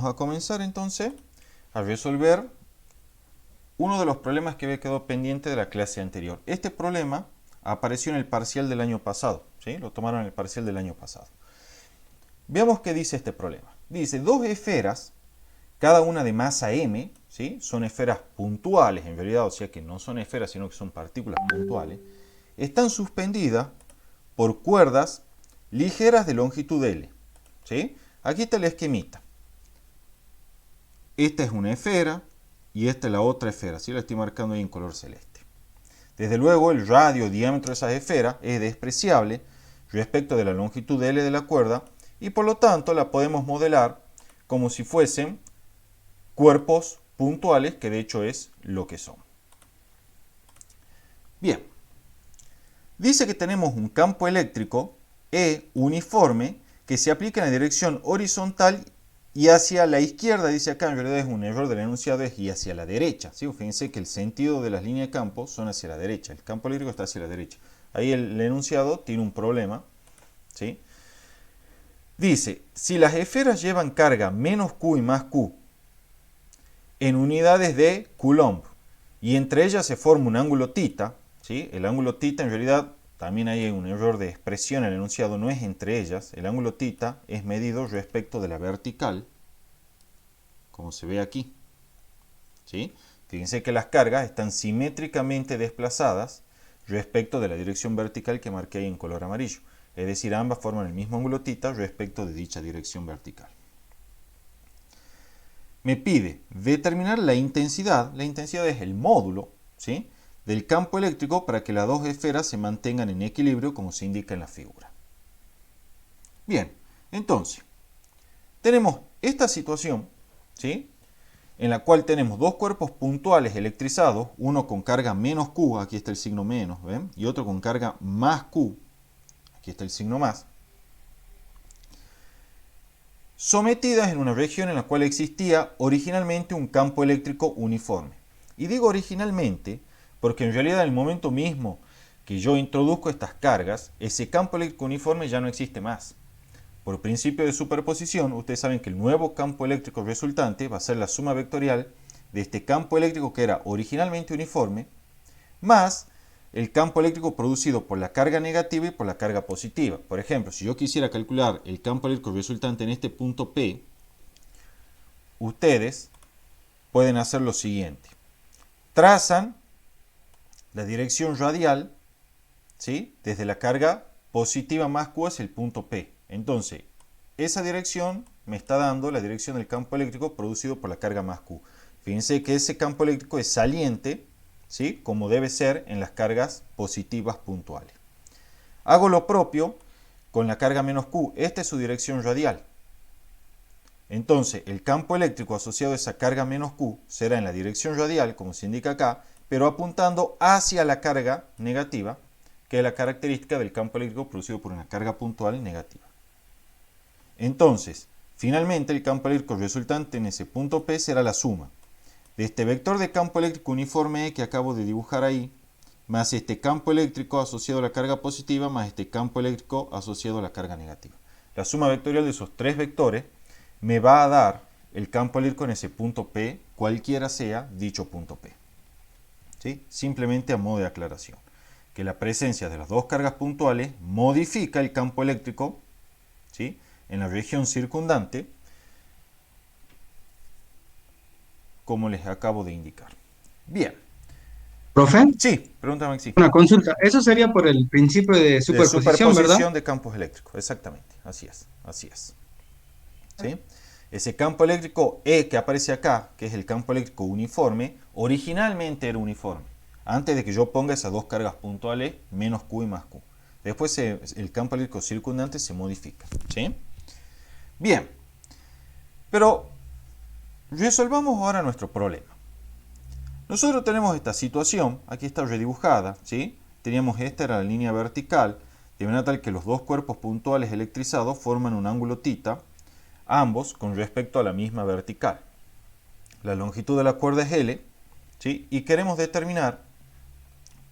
Vamos a comenzar entonces a resolver uno de los problemas que había quedado pendiente de la clase anterior. Este problema apareció en el parcial del año pasado, ¿sí? Lo tomaron en el parcial del año pasado. Veamos qué dice este problema. Dice, dos esferas, cada una de masa m, ¿sí? Son esferas puntuales en realidad, o sea que no son esferas, sino que son partículas puntuales, están suspendidas por cuerdas ligeras de longitud L, ¿sí? Aquí está el esquemita. Esta es una esfera y esta es la otra esfera, ¿sí? La estoy marcando ahí en color celeste. Desde luego, el radio o diámetro de esas esferas es despreciable respecto de la longitud L de la cuerda y por lo tanto la podemos modelar como si fuesen cuerpos puntuales, que de hecho es lo que son. Bien, dice que tenemos un campo eléctrico E uniforme que se aplica en la dirección horizontal y hacia la izquierda, dice acá, en realidad es un error del enunciado, es y hacia la derecha. ¿Sí? Fíjense que el sentido de las líneas de campo son hacia la derecha, el campo eléctrico está hacia la derecha. Ahí el enunciado tiene un problema, ¿sí? Dice, si las esferas llevan carga menos Q y más Q en unidades de Coulomb y entre ellas se forma un ángulo θ, ¿sí? El ángulo θ en realidad también hay un error de expresión, el enunciado no es entre ellas, el ángulo θ es medido respecto de la vertical, como se ve aquí, ¿sí? Fíjense que las cargas están simétricamente desplazadas respecto de la dirección vertical que marqué ahí en color amarillo, es decir, ambas forman el mismo ángulo θ respecto de dicha dirección vertical. Me pide determinar la intensidad es el módulo, ¿sí?, del campo eléctrico para que las dos esferas se mantengan en equilibrio como se indica en la figura. Bien, entonces, tenemos esta situación, ¿sí?, en la cual tenemos dos cuerpos puntuales electrizados, uno con carga menos Q, aquí está el signo menos, ¿ven?, y otro con carga más Q, aquí está el signo más, sometidas en una región en la cual existía originalmente un campo eléctrico uniforme. Y digo originalmente porque en realidad en el momento mismo que yo introduzco estas cargas, ese campo eléctrico uniforme ya no existe más. Por principio de superposición, ustedes saben que el nuevo campo eléctrico resultante va a ser la suma vectorial de este campo eléctrico que era originalmente uniforme, más el campo eléctrico producido por la carga negativa y por la carga positiva. Por ejemplo, si yo quisiera calcular el campo eléctrico resultante en este punto P, ustedes pueden hacer lo siguiente. Trazan la dirección radial, ¿sí?, desde la carga positiva más Q hacia el punto P. Entonces, esa dirección me está dando la dirección del campo eléctrico producido por la carga más Q. Fíjense que ese campo eléctrico es saliente, ¿sí?, como debe ser en las cargas positivas puntuales. Hago lo propio con la carga menos Q. Esta es su dirección radial. Entonces, el campo eléctrico asociado a esa carga menos Q será en la dirección radial, como se indica acá, pero apuntando hacia la carga negativa, que es la característica del campo eléctrico producido por una carga puntual negativa. Entonces, finalmente el campo eléctrico resultante en ese punto P será la suma de este vector de campo eléctrico uniforme E que acabo de dibujar ahí, más este campo eléctrico asociado a la carga positiva, más este campo eléctrico asociado a la carga negativa. La suma vectorial de esos tres vectores me va a dar el campo eléctrico en ese punto P, cualquiera sea dicho punto P. ¿Sí? Simplemente a modo de aclaración, que la presencia de las dos cargas puntuales modifica el campo eléctrico, ¿sí?, en la región circundante, como les acabo de indicar. Bien. Profe, Sí, pregúntame, Maxi. una consulta. Eso sería por el principio de De superposición, ¿verdad? superposición de campos eléctricos, exactamente. Así es, así es. ¿Sí? Ese campo eléctrico E que aparece acá, que es el campo eléctrico uniforme, originalmente era uniforme, antes de que yo ponga esas dos cargas puntuales, menos Q y más Q. Después el campo eléctrico circundante se modifica. ¿Sí? Bien, pero resolvamos ahora nuestro problema. Nosotros tenemos esta situación, aquí está redibujada, ¿sí? Teníamos esta era la línea vertical, de manera tal que los dos cuerpos puntuales electrizados forman un ángulo θ, ambos con respecto a la misma vertical. La longitud de la cuerda es L, ¿sí?, y queremos determinar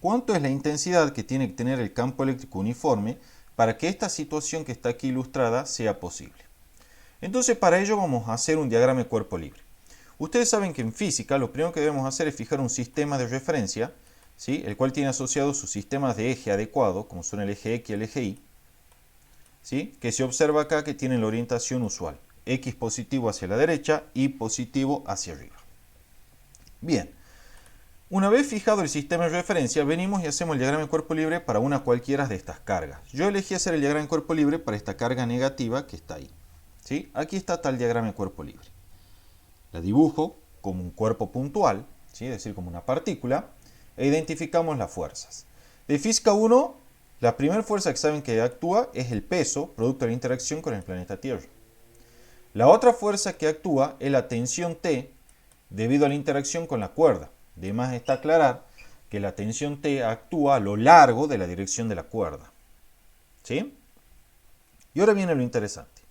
cuánto es la intensidad que tiene que tener el campo eléctrico uniforme para que esta situación que está aquí ilustrada sea posible. Entonces para ello vamos a hacer un diagrama de cuerpo libre. Ustedes saben que en física lo primero que debemos hacer es fijar un sistema de referencia, ¿sí? El cual tiene asociados sus sistemas de eje adecuado, como son el eje X y el eje Y, ¿sí? Que se observa acá que tienen la orientación usual. X positivo hacia la derecha, Y positivo hacia arriba. Bien, una vez fijado el sistema de referencia, venimos y hacemos el diagrama de cuerpo libre para una cualquiera de estas cargas. Yo elegí hacer el diagrama de cuerpo libre para esta carga negativa que está ahí, ¿sí? Aquí está tal diagrama de cuerpo libre. La dibujo como un cuerpo puntual, ¿sí? Es decir, como una partícula, e identificamos las fuerzas. De física 1, la primera fuerza que saben que actúa es el peso, producto de la interacción con el planeta Tierra. La otra fuerza que actúa es la tensión T, debido a la interacción con la cuerda. De más está aclarar que la tensión T actúa a lo largo de la dirección de la cuerda. ¿Sí? Y ahora viene lo interesante.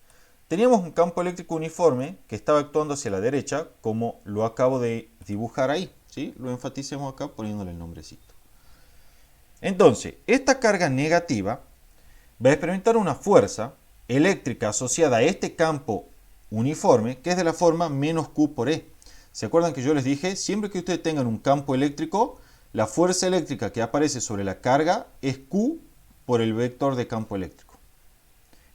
Teníamos un campo eléctrico uniforme que estaba actuando hacia la derecha, como lo acabo de dibujar ahí. ¿Sí? Lo enfaticemos acá poniéndole el nombrecito. Entonces, esta carga negativa va a experimentar una fuerza eléctrica asociada a este campo uniforme, que es de la forma menos Q por E. ¿Se acuerdan que yo les dije? Siempre que ustedes tengan un campo eléctrico, la fuerza eléctrica que aparece sobre la carga es Q por el vector de campo eléctrico.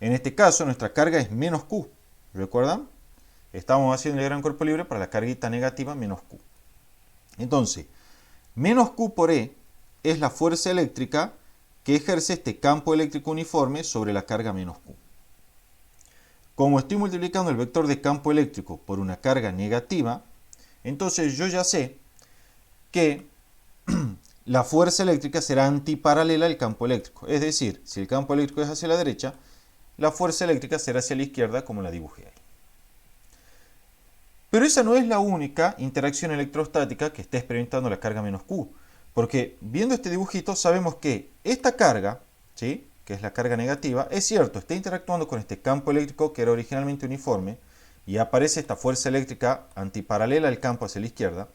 En este caso, nuestra carga es menos Q. ¿Recuerdan? Estamos haciendo el gran cuerpo libre para la carguita negativa menos Q. Entonces, menos Q por E es la fuerza eléctrica que ejerce este campo eléctrico uniforme sobre la carga menos Q. Como estoy multiplicando el vector de campo eléctrico por una carga negativa, entonces yo ya sé que la fuerza eléctrica será antiparalela al campo eléctrico. Es decir, si el campo eléctrico es hacia la derecha, la fuerza eléctrica será hacia la izquierda, como la dibujé ahí. Pero esa no es la única interacción electrostática que está experimentando la carga menos Q. Porque viendo este dibujito sabemos que esta carga, ¿sí?, que es la carga negativa, es cierto, está interactuando con este campo eléctrico que era originalmente uniforme y aparece esta fuerza eléctrica antiparalela al campo hacia la izquierda.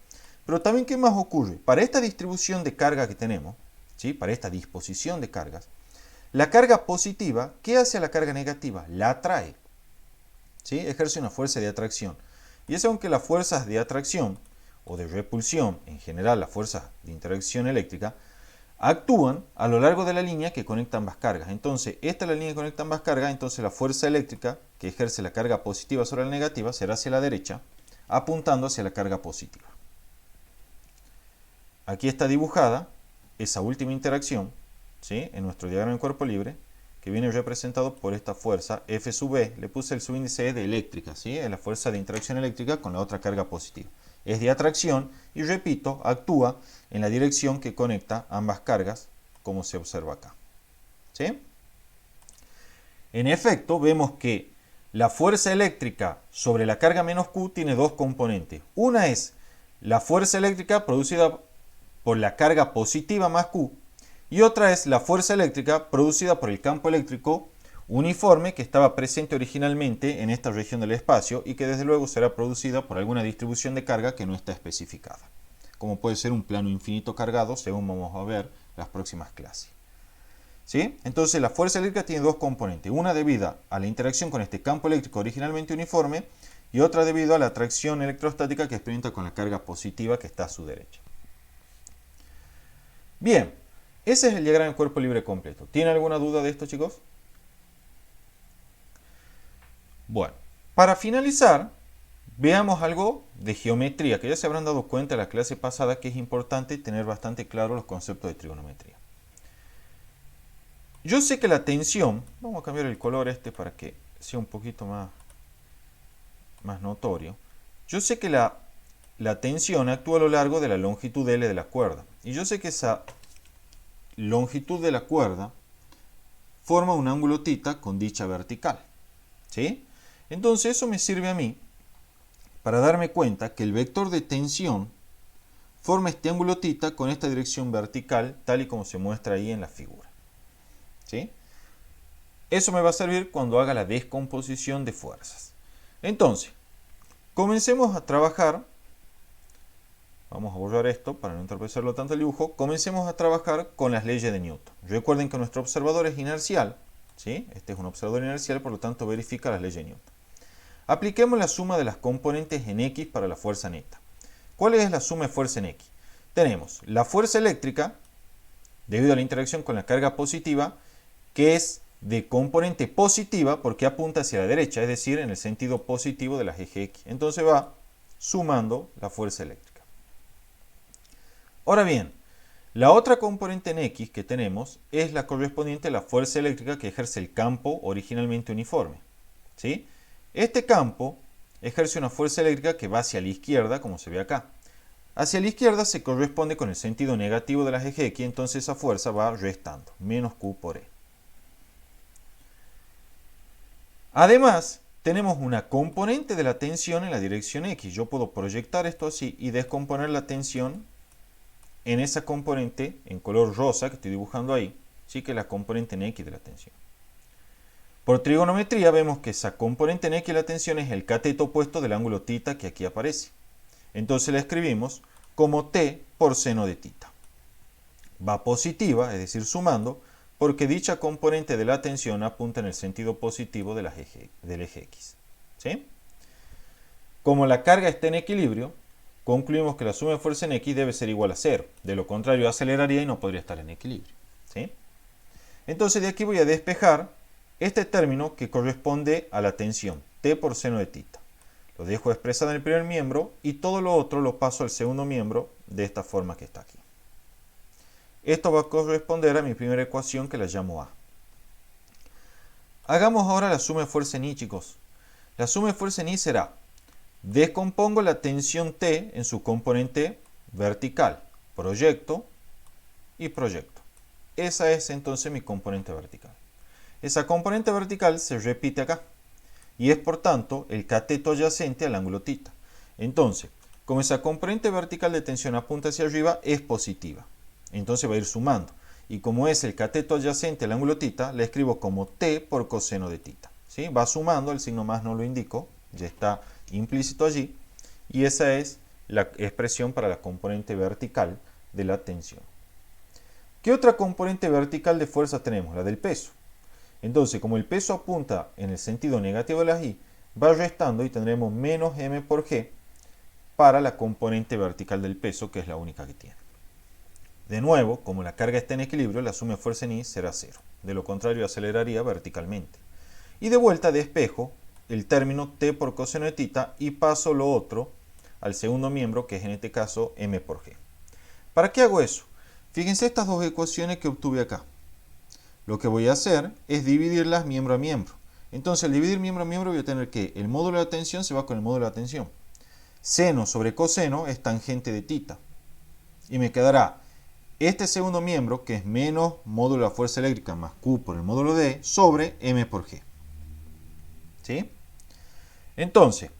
Pero también, ¿qué más ocurre? Para esta distribución de carga que tenemos, ¿sí?, para esta disposición de cargas, la carga positiva, ¿qué hace a la carga negativa? La atrae, ¿sí?, ejerce una fuerza de atracción. Y es aunque las fuerzas de atracción o de repulsión, en general las fuerzas de interacción eléctrica, actúan a lo largo de la línea que conecta ambas cargas. Entonces, esta es la línea que conecta ambas cargas, entonces la fuerza eléctrica que ejerce la carga positiva sobre la negativa será hacia la derecha, apuntando hacia la carga positiva. Aquí está dibujada esa última interacción, ¿sí?, en nuestro diagrama de cuerpo libre, que viene representado por esta fuerza F sub E. Le puse el subíndice E de eléctrica, ¿sí?, es la fuerza de interacción eléctrica con la otra carga positiva. Es de atracción y, repito, actúa en la dirección que conecta ambas cargas, como se observa acá. ¿Sí? En efecto, vemos que la fuerza eléctrica sobre la carga menos Q tiene dos componentes. Una es la fuerza eléctrica producida por la carga positiva más Q, y otra es la fuerza eléctrica producida por el campo eléctrico uniforme que estaba presente originalmente en esta región del espacio y que desde luego será producida por alguna distribución de carga que no está especificada, como puede ser un plano infinito cargado, según vamos a ver las próximas clases. ¿Sí? Entonces la fuerza eléctrica tiene dos componentes, una debida a la interacción con este campo eléctrico originalmente uniforme y otra debido a la atracción electrostática que experimenta con la carga positiva que está a su derecha. Bien, ese es el diagrama de cuerpo libre completo. ¿Tiene alguna duda de esto, chicos? Bueno, para finalizar, veamos algo de geometría, que ya se habrán dado cuenta en la clase pasada que es importante tener bastante claro los conceptos de trigonometría. Yo sé que la tensión, vamos a cambiar el color este para que sea un poquito más notorio. Yo sé que la tensión actúa a lo largo de la longitud L de la cuerda. Y yo sé que esa longitud de la cuerda forma un ángulo θ con dicha vertical. ¿Sí? Entonces eso me sirve a mí para darme cuenta que el vector de tensión forma este ángulo θ con esta dirección vertical, tal y como se muestra ahí en la figura. ¿Sí? Eso me va a servir cuando haga la descomposición de fuerzas. Entonces, comencemos a trabajar. Vamos a borrar esto para no entorpecerlo tanto el dibujo. Comencemos a trabajar con las leyes de Newton. Recuerden que nuestro observador es inercial, ¿sí? Este es un observador inercial, por lo tanto verifica las leyes de Newton. Apliquemos la suma de las componentes en X para la fuerza neta. ¿Cuál es la suma de fuerza en X? Tenemos la fuerza eléctrica, debido a la interacción con la carga positiva, que es de componente positiva porque apunta hacia la derecha, es decir, en el sentido positivo de las eje X. Entonces va sumando la fuerza eléctrica. Ahora bien, la otra componente en X que tenemos es la correspondiente a la fuerza eléctrica que ejerce el campo originalmente uniforme. ¿Sí? Este campo ejerce una fuerza eléctrica que va hacia la izquierda, como se ve acá. Hacia la izquierda se corresponde con el sentido negativo de las eje X, entonces esa fuerza va restando, menos Q por E. Además, tenemos una componente de la tensión en la dirección X. Yo puedo proyectar esto así y descomponer la tensión en esa componente en color rosa que estoy dibujando ahí, ¿sí? Que es la componente en X de la tensión. Por trigonometría vemos que esa componente en X de la tensión es el cateto opuesto del ángulo θ que aquí aparece. Entonces la escribimos como T por seno de θ. Va positiva, es decir, sumando, porque dicha componente de la tensión apunta en el sentido positivo del eje X. ¿Sí? Como la carga está en equilibrio, concluimos que la suma de fuerza en X debe ser igual a 0. De lo contrario, aceleraría y no podría estar en equilibrio. ¿Sí? Entonces de aquí voy a despejar este término que corresponde a la tensión, T por seno de θ. Lo dejo expresado en el primer miembro y todo lo otro lo paso al segundo miembro de esta forma que está aquí. Esto va a corresponder a mi primera ecuación que la llamo A. Hagamos ahora la suma de fuerza en I, chicos. La suma de fuerza en I será, descompongo la tensión T en su componente vertical, proyecto y proyecto. Esa es entonces mi componente vertical. Esa componente vertical se repite acá y es por tanto el cateto adyacente al ángulo θ. Entonces, como esa componente vertical de tensión apunta hacia arriba, es positiva. Entonces va a ir sumando. Y como es el cateto adyacente al ángulo θ, la escribo como T por coseno de θ. ¿Sí? Va sumando, el signo más no lo indico, ya está implícito allí. Y esa es la expresión para la componente vertical de la tensión. ¿Qué otra componente vertical de fuerza tenemos? La del peso. Entonces, como el peso apunta en el sentido negativo de las I, va restando y tendremos menos m por g para la componente vertical del peso, que es la única que tiene. De nuevo, como la carga está en equilibrio, la suma de fuerza en I será 0. De lo contrario, aceleraría verticalmente. Y de vuelta despejo el término T por coseno de θ y paso lo otro al segundo miembro, que es en este caso m por g. ¿Para qué hago eso? Fíjense estas dos ecuaciones que obtuve acá. Lo que voy a hacer es dividirlas miembro a miembro. Entonces, al dividir miembro a miembro voy a tener que el módulo de la tensión se va con el módulo de la tensión. Seno sobre coseno es tangente de θ. Y me quedará este segundo miembro, que es menos módulo de la fuerza eléctrica más Q por el módulo de sobre m por g. ¿Sí? Entonces,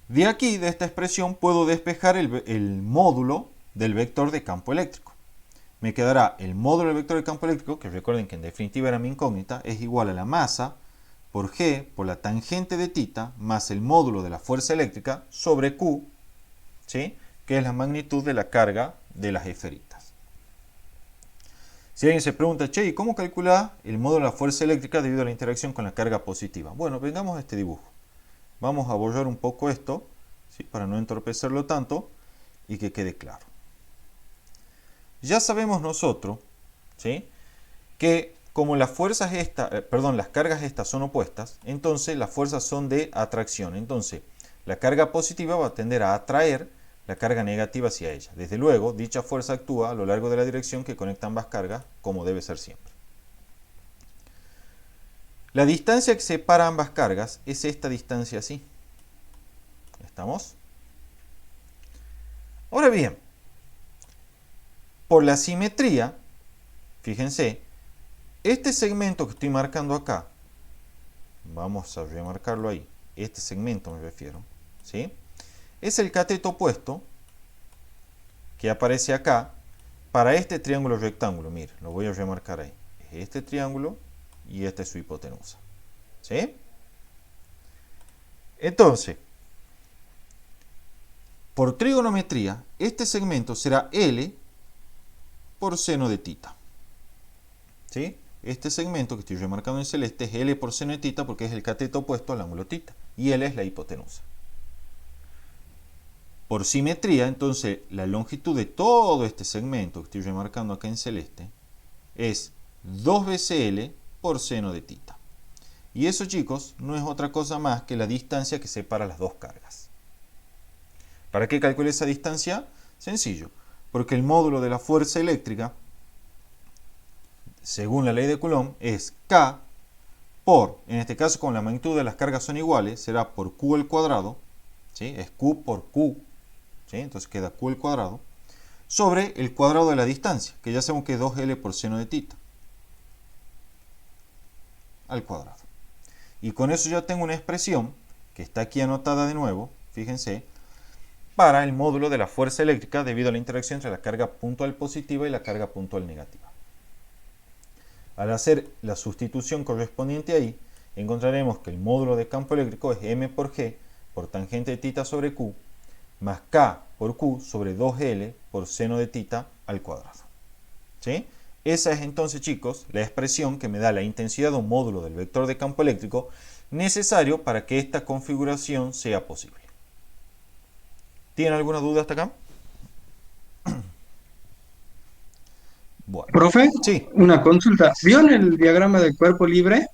de aquí, de esta expresión, puedo despejar el módulo del vector de campo eléctrico. Me quedará el módulo del vector de campo eléctrico, que recuerden que en definitiva era mi incógnita, es igual a la masa por g por la tangente de θ más el módulo de la fuerza eléctrica sobre Q, ¿sí? Que es la magnitud de la carga de las esferitas. Si alguien se pregunta, che, ¿y cómo calcular el módulo de la fuerza eléctrica debido a la interacción con la carga positiva? Bueno, vengamos a este dibujo. Vamos a borrar un poco esto, ¿sí? Para no entorpecerlo tanto y que quede claro. Ya sabemos nosotros, ¿sí? Que como las cargas estas son opuestas, entonces las fuerzas son de atracción. Entonces, la carga positiva va a tender a atraer la carga negativa hacia ella. Desde luego, dicha fuerza actúa a lo largo de la dirección que conecta ambas cargas, como debe ser siempre. La distancia que separa ambas cargas es esta distancia así. ¿Estamos? Ahora bien, por la simetría, fíjense, este segmento que estoy marcando acá, vamos a remarcarlo ahí, este segmento me refiero, ¿sí? Es el cateto opuesto que aparece acá para este triángulo rectángulo. Mire, lo voy a remarcar ahí. Es este triángulo y esta es su hipotenusa. ¿Sí? Entonces, por trigonometría, este segmento será L por seno de θ. ¿Sí? este segmento que estoy remarcando en celeste es L por seno de θ porque es el cateto opuesto al ángulo θ y L es la hipotenusa. Por simetría, entonces, la longitud de todo este segmento que estoy remarcando acá en celeste es 2 veces L por seno de θ. Y eso, chicos, no es otra cosa más que la distancia que separa las dos cargas. ¿Para qué calculé esa distancia? Sencillo, porque el módulo de la fuerza eléctrica, según la ley de Coulomb, es K por, en este caso con la magnitud de las cargas son iguales, será por Q al cuadrado, ¿sí? Es Q por Q, ¿sí? Entonces queda Q al cuadrado, sobre el cuadrado de la distancia, que ya sabemos que es 2L por seno de θ, al cuadrado. Y con eso ya tengo una expresión, que está aquí anotada de nuevo, fíjense, para el módulo de la fuerza eléctrica debido a la interacción entre la carga puntual positiva y la carga puntual negativa. Al hacer la sustitución correspondiente ahí, encontraremos que el módulo de campo eléctrico es M por G por tangente de θ sobre Q, más K por Q sobre 2L por seno de θ al cuadrado. ¿Sí? Esa es entonces, chicos, la expresión que me da la intensidad de un módulo del vector de campo eléctrico necesario para que esta configuración sea posible. ¿Tienen alguna duda hasta acá? Bueno. Profe, Sí, una consulta. ¿Vio en el diagrama del cuerpo libre?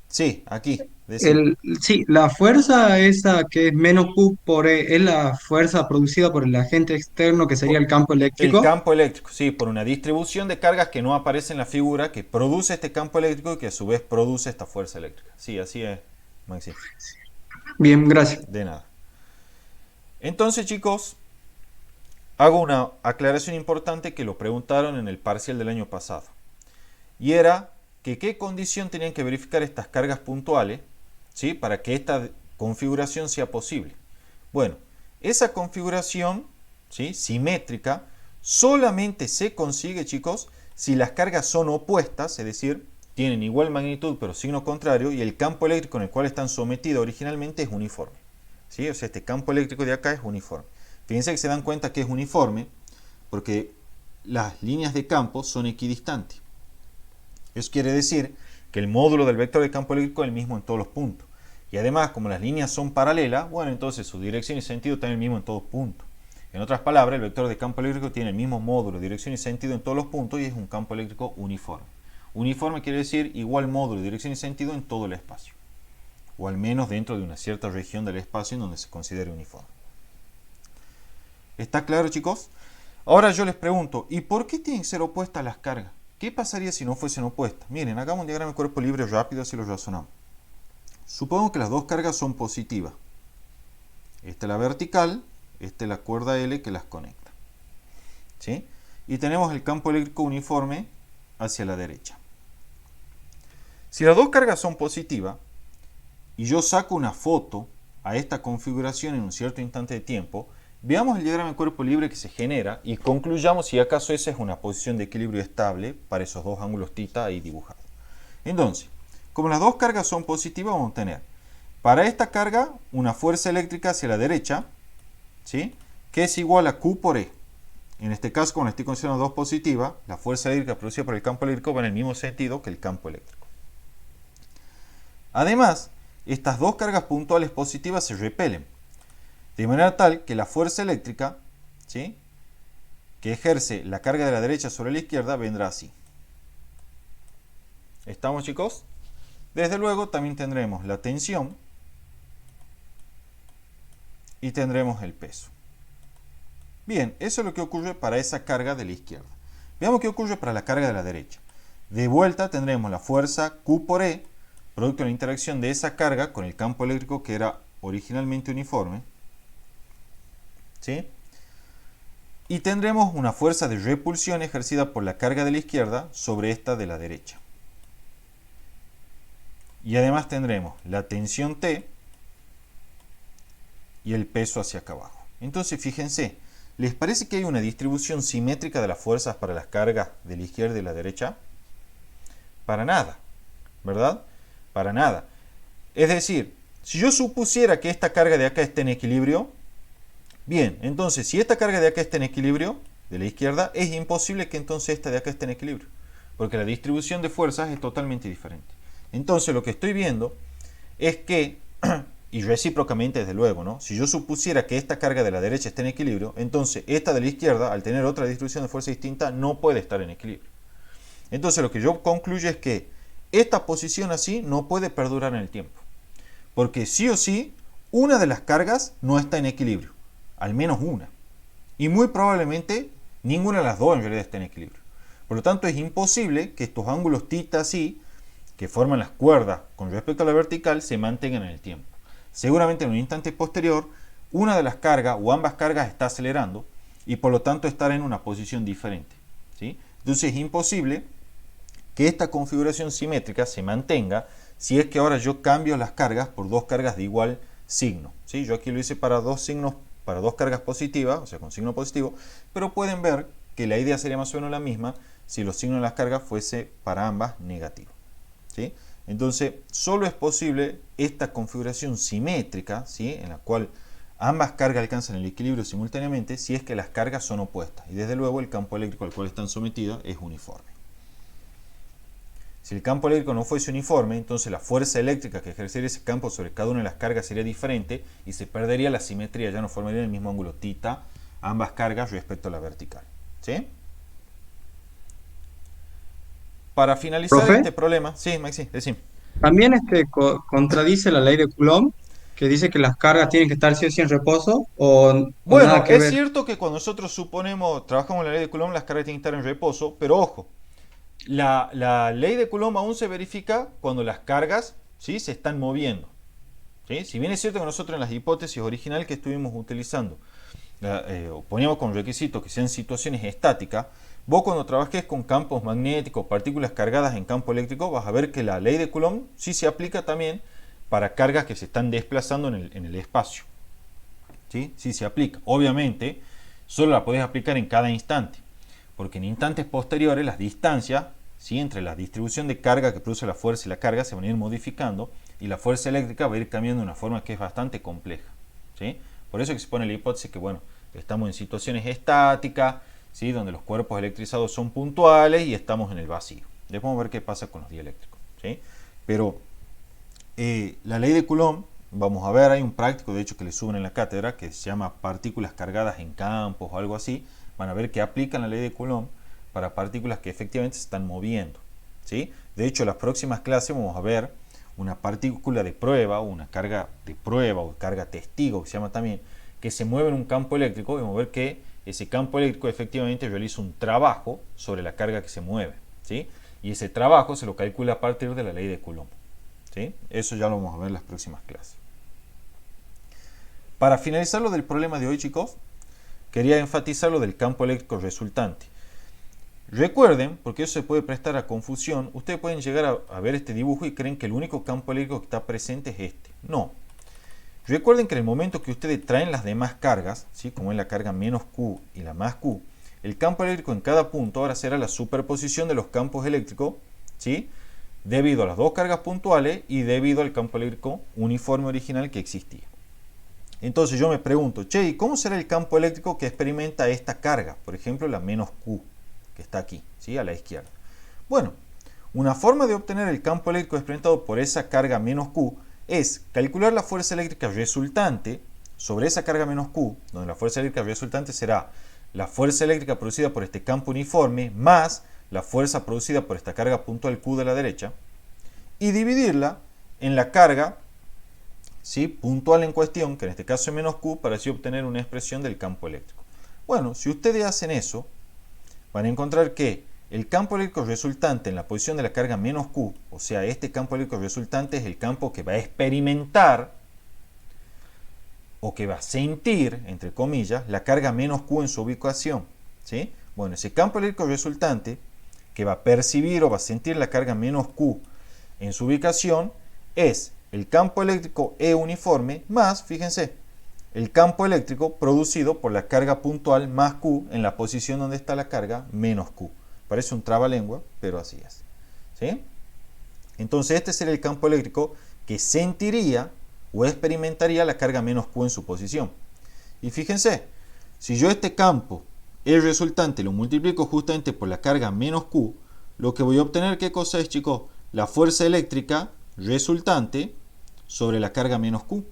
sí, aquí, decime. Sí, la fuerza esa que es menos Q por E es la fuerza producida por el agente externo que sería el campo El eléctrico. campo eléctrico, sí, por una distribución de cargas que no aparece en la figura, que produce este campo eléctrico y que a su vez produce esta fuerza eléctrica. Sí, así es, Maxi. Bien, gracias. De nada. Entonces, chicos, hago una aclaración importante que lo preguntaron en el parcial del año pasado. Y era que qué condición tenían que verificar estas cargas puntuales, ¿sí?, para que esta configuración sea posible. Bueno, esa configuración, ¿sí?, simétrica solamente se consigue, chicos, si las cargas son opuestas, es decir, tienen igual magnitud pero signo contrario y el campo eléctrico en el cual están sometidos originalmente es uniforme. ¿Sí? O sea, este campo eléctrico de acá es uniforme. Fíjense que se dan cuenta que es uniforme porque las líneas de campo son equidistantes. Eso quiere decir que el módulo del vector de campo eléctrico es el mismo en todos los puntos. Y además, como las líneas son paralelas, bueno, entonces su dirección y sentido están el mismo en todos puntos. En otras palabras, el vector de campo eléctrico tiene el mismo módulo, dirección y sentido en todos los puntos y es un campo eléctrico uniforme. Uniforme quiere decir igual módulo, dirección y sentido en todo el espacio. O al menos dentro de una cierta región del espacio en donde se considere uniforme. ¿Está claro, chicos? Ahora yo les pregunto, ¿y por qué tienen que ser opuestas las cargas? ¿Qué pasaría si no fuesen opuestas? Miren, hagamos un diagrama de cuerpo libre rápido, así lo razonamos. Supongo que las dos cargas son positivas. Esta es la vertical, esta es la cuerda L que las conecta. ¿Sí? Y tenemos el campo eléctrico uniforme hacia la derecha. Si las dos cargas son positivas, y yo saco una foto a esta configuración en un cierto instante de tiempo, veamos el diagrama de cuerpo libre que se genera y concluyamos si acaso esa es una posición de equilibrio estable para esos dos ángulos θ ahí dibujados. Entonces, como las dos cargas son positivas, vamos a tener para esta carga una fuerza eléctrica hacia la derecha, ¿sí?, que es igual a Q por E. En este caso, como estoy considerando dos positivas, la fuerza eléctrica producida por el campo eléctrico va en el mismo sentido que el campo eléctrico. Además, estas dos cargas puntuales positivas se repelen, de manera tal que la fuerza eléctrica, ¿sí?, que ejerce la carga de la derecha sobre la izquierda vendrá así. ¿Estamos, chicos? Desde luego también tendremos la tensión y tendremos el peso. Bien, eso es lo que ocurre para esa carga de la izquierda. Veamos qué ocurre para la carga de la derecha. De vuelta tendremos la fuerza Q por E, producto de la interacción de esa carga con el campo eléctrico que era originalmente uniforme. ¿Sí? Y tendremos una fuerza de repulsión ejercida por la carga de la izquierda sobre esta de la derecha. Y además tendremos la tensión T y el peso hacia acá abajo. Entonces, fíjense, ¿les parece que hay una distribución simétrica de las fuerzas para las cargas de la izquierda y la derecha? Para nada, ¿verdad? Para nada. Es decir, si yo supusiera que esta carga de acá esté en equilibrio, bien, entonces si esta carga de acá está en equilibrio, de la izquierda, es imposible que entonces esta de acá esté en equilibrio. porque la distribución de fuerzas es totalmente diferente. Entonces lo que estoy viendo es que, y recíprocamente desde luego, ¿no? Si yo supusiera que esta carga de la derecha está en equilibrio, entonces esta de la izquierda, al tener otra distribución de fuerza distinta, no puede estar en equilibrio. Entonces lo que yo concluyo es que esta posición así no puede perdurar en el tiempo, porque sí o sí, una de las cargas no está en equilibrio, al menos una. Y muy probablemente ninguna de las dos en realidad esté en equilibrio. Por lo tanto, es imposible que estos ángulos θ así, que forman las cuerdas con respecto a la vertical, se mantengan en el tiempo. Seguramente en un instante posterior, una de las cargas o ambas cargas está acelerando y por lo tanto estará en una posición diferente, ¿sí? Entonces es imposible que esta configuración simétrica se mantenga si es que ahora yo cambio las cargas por dos cargas de igual signo, ¿sí? Yo aquí lo hice para dos signos, para dos cargas positivas, o sea, con signo positivo, pero pueden ver que la idea sería más o menos la misma si los signos de las cargas fuese para ambas negativos, ¿sí? Entonces, solo es posible esta configuración simétrica, ¿sí? En la cual ambas cargas alcanzan el equilibrio simultáneamente si es que las cargas son opuestas. Y desde luego el campo eléctrico al cual están sometidas es uniforme. Si el campo eléctrico no fuese uniforme, entonces la fuerza eléctrica que ejercería ese campo sobre cada una de las cargas sería diferente y se perdería la simetría, ya no formarían el mismo ángulo θ ambas cargas respecto a la vertical, ¿sí? Para finalizar Profe, este problema, sí, Maxi, decime. también contradice la ley de Coulomb, que dice que las cargas tienen que estar sí o sí en reposo o nada Bueno, que es ver. cierto que cuando nosotros suponemos, trabajamos en la ley de Coulomb, las cargas tienen que estar en reposo, pero ojo, la ley de Coulomb aún se verifica cuando las cargas, ¿sí?, se están moviendo, ¿sí? Si bien es cierto que nosotros en las hipótesis originales que estuvimos utilizando poníamos como requisito que sean situaciones estáticas, vos cuando trabajes con campos magnéticos, partículas cargadas en campo eléctrico, vas a ver que la ley de Coulomb sí se aplica también para cargas que se están desplazando en el espacio. ¿Sí? Sí se aplica. Obviamente, solo la podés aplicar en cada instante, porque en instantes posteriores las distancias, ¿sí?, entre la distribución de carga que produce la fuerza y la carga se van a ir modificando y la fuerza eléctrica va a ir cambiando de una forma que es bastante compleja, ¿sí? Por eso que se pone la hipótesis que, bueno, estamos en situaciones estáticas, ¿sí?, donde los cuerpos electrizados son puntuales y estamos en el vacío. Después vamos a ver qué pasa con los dieléctricos, ¿sí? Pero la ley de Coulomb, vamos a ver, hay un práctico de hecho que le suben en la cátedra que se llama partículas cargadas en campos o algo así. Van a ver que aplican la ley de Coulomb para partículas que efectivamente se están moviendo, ¿sí? De hecho, en las próximas clases vamos a ver una partícula de prueba, una carga de prueba o carga testigo que se llama también, que se mueve en un campo eléctrico y vamos a ver que ese campo eléctrico efectivamente realiza un trabajo sobre la carga que se mueve, ¿sí? Y ese trabajo se lo calcula a partir de la ley de Coulomb, ¿sí? Eso ya lo vamos a ver en las próximas clases. Para finalizar lo del problema de hoy, chicos, quería enfatizar lo del campo eléctrico resultante. Recuerden, porque eso se puede prestar a confusión, ustedes pueden llegar a ver este dibujo y creen que el único campo eléctrico que está presente es este. No. Recuerden que en el momento que ustedes traen las demás cargas, ¿sí?, como es la carga menos Q y la más Q, el campo eléctrico en cada punto ahora será la superposición de los campos eléctricos, ¿sí?, debido a las dos cargas puntuales y debido al campo eléctrico uniforme original que existía. Entonces yo me pregunto, che, ¿y cómo será el campo eléctrico que experimenta esta carga? Por ejemplo, la menos Q, que está aquí, ¿sí?, a la izquierda. Bueno, una forma de obtener el campo eléctrico experimentado por esa carga menos Q es calcular la fuerza eléctrica resultante sobre esa carga menos Q, donde la fuerza eléctrica resultante será la fuerza eléctrica producida por este campo uniforme más la fuerza producida por esta carga puntual Q de la derecha, y dividirla en la carga, ¿sí?, puntual en cuestión, que en este caso es menos Q, para así obtener una expresión del campo eléctrico. Bueno, si ustedes hacen eso, van a encontrar que el campo eléctrico resultante en la posición de la carga menos Q, o sea, este campo eléctrico resultante es el campo que va a experimentar o que va a sentir, entre comillas, la carga menos Q en su ubicación, ¿sí? Bueno, ese campo eléctrico resultante que va a percibir o va a sentir la carga menos Q en su ubicación es el campo eléctrico E uniforme más, fíjense, el campo eléctrico producido por la carga puntual más Q en la posición donde está la carga menos Q. Parece un trabalengua, pero así es, ¿sí? Entonces este sería el campo eléctrico que sentiría o experimentaría la carga menos Q en su posición. Y fíjense, si yo este campo, el resultante, lo multiplico justamente por la carga menos Q, lo que voy a obtener, ¿qué cosa es, chicos? La fuerza eléctrica resultante sobre la carga menos Q.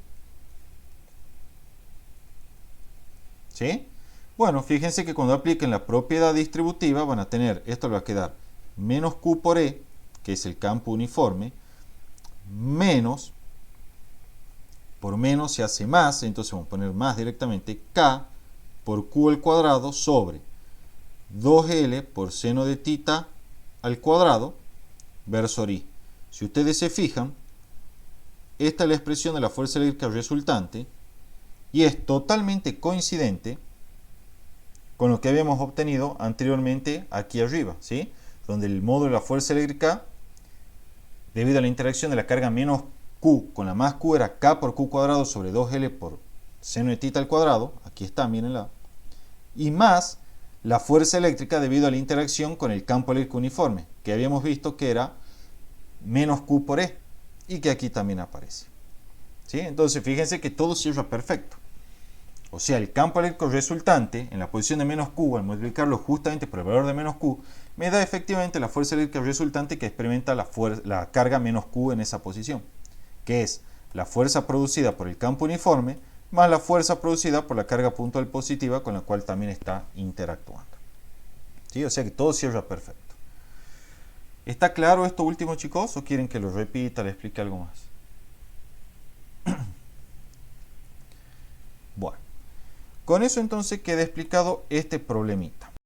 ¿Sí? Bueno, fíjense que cuando apliquen la propiedad distributiva van a tener, esto le va a quedar menos Q por E, que es el campo uniforme, menos, por menos se hace más, entonces vamos a poner más directamente, K por Q al cuadrado sobre 2L por seno de tita al cuadrado versus I. Si ustedes se fijan, esta es la expresión de la fuerza eléctrica resultante y es totalmente coincidente con lo que habíamos obtenido anteriormente aquí arriba, ¿sí? Donde el módulo de la fuerza eléctrica, debido a la interacción de la carga menos Q con la más Q, era K por Q cuadrado sobre 2L por seno de tita al cuadrado, aquí está, mírenla, y más la fuerza eléctrica debido a la interacción con el campo eléctrico uniforme, que habíamos visto que era menos Q por E, y que aquí también aparece. ¿Sí? Entonces fíjense que todo cierra perfecto. O sea, el campo eléctrico resultante en la posición de menos Q, al multiplicarlo justamente por el valor de menos Q, me da efectivamente la fuerza eléctrica resultante que experimenta la carga menos Q en esa posición, que es la fuerza producida por el campo uniforme más la fuerza producida por la carga puntual positiva con la cual también está interactuando. ¿Sí? O sea que todo cierra perfecto. ¿Está claro esto último, chicos? ¿O quieren que lo repita, le explique algo más? Bueno, con eso entonces queda explicado este problemita.